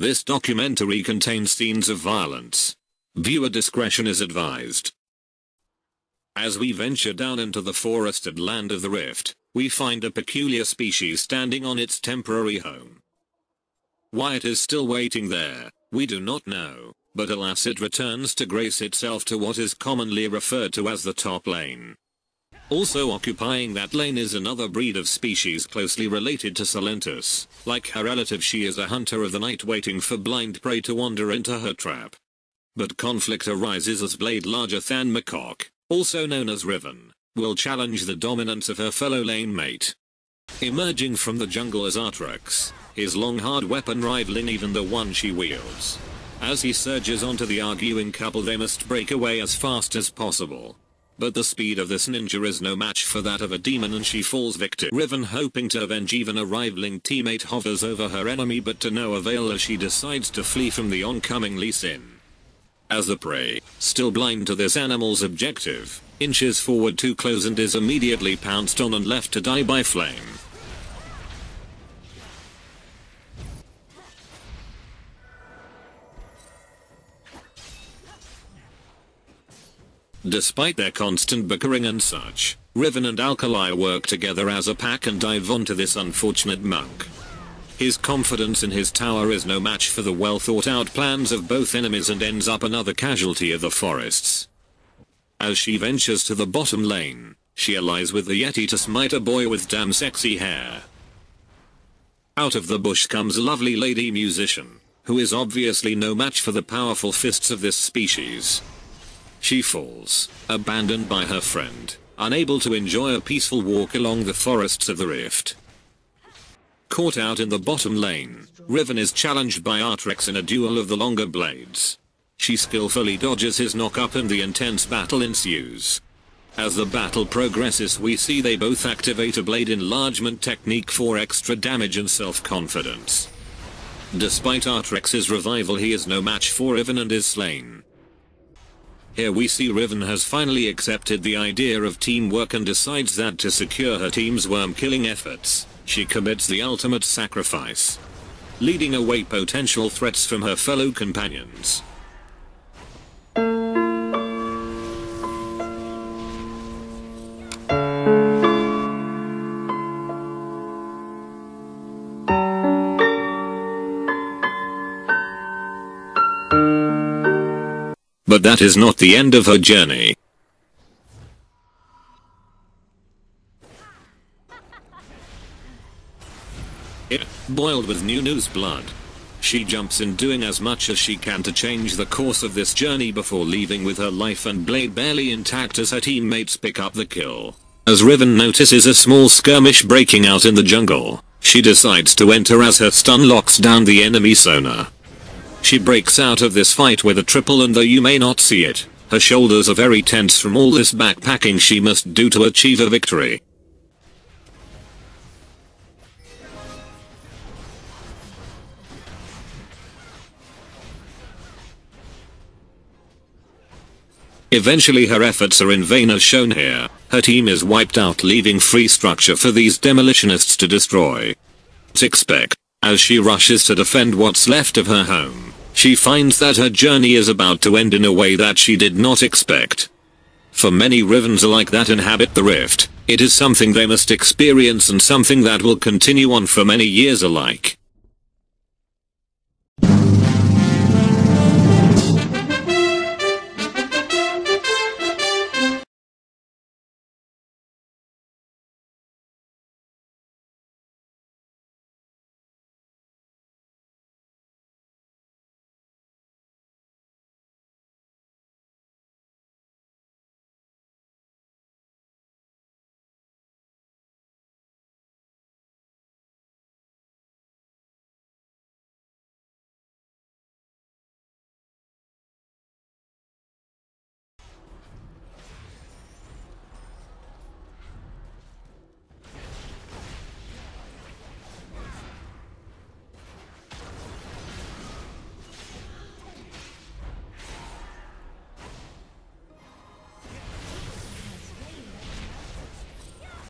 This documentary contains scenes of violence. Viewer discretion is advised. As we venture down into the forested land of the Rift, we find a peculiar species standing on its temporary home. Why it is still waiting there, we do not know, but alas it returns to grace itself to what is commonly referred to as the top lane. Also occupying that lane is another breed of species closely related to Silentus. Like her relative, she is a hunter of the night waiting for blind prey to wander into her trap. But conflict arises as Blade larger than Macaque, also known as Riven, will challenge the dominance of her fellow lane mate. Emerging from the jungle is Artrex, his long hard weapon rivaling even the one she wields. As he surges onto the arguing couple, they must break away as fast as possible. But the speed of this ninja is no match for that of a demon and she falls victim. Riven, hoping to avenge even a rivaling teammate, hovers over her enemy but to no avail as she decides to flee from the oncoming Lee Sin. As the prey, still blind to this animal's objective, inches forward too close and is immediately pounced on and left to die by flame. Despite their constant bickering and such, Riven and Alkali work together as a pack and dive onto this unfortunate monk. His confidence in his tower is no match for the well thought out plans of both enemies and ends up another casualty of the forests. As she ventures to the bottom lane, she allies with the Yeti to smite a boy with damn sexy hair. Out of the bush comes a lovely lady musician, who is obviously no match for the powerful fists of this species. She falls, abandoned by her friend, unable to enjoy a peaceful walk along the forests of the Rift. Caught out in the bottom lane, Riven is challenged by Artrex in a duel of the longer blades. She skillfully dodges his knock-up and the intense battle ensues. As the battle progresses, we see they both activate a blade enlargement technique for extra damage and self-confidence. Despite Artrex's revival, he is no match for Riven and is slain. Here we see Riven has finally accepted the idea of teamwork and decides that to secure her team's worm-killing efforts, she commits the ultimate sacrifice, leading away potential threats from her fellow companions. But that is not the end of her journey. Boiled with Nunu's blood, she jumps in, doing as much as she can to change the course of this journey before leaving with her life and blade barely intact as her teammates pick up the kill. As Riven notices a small skirmish breaking out in the jungle, she decides to enter as her stun locks down the enemy sonar. She breaks out of this fight with a triple, and though you may not see it, her shoulders are very tense from all this backpacking she must do to achieve a victory. Eventually her efforts are in vain as shown here. Her team is wiped out, leaving free structure for these demolitionists to destroy. Expect, as she rushes to defend what's left of her home, she finds that her journey is about to end in a way that she did not expect. For many Rivens alike that inhabit the Rift, it is something they must experience and something that will continue on for many years alike.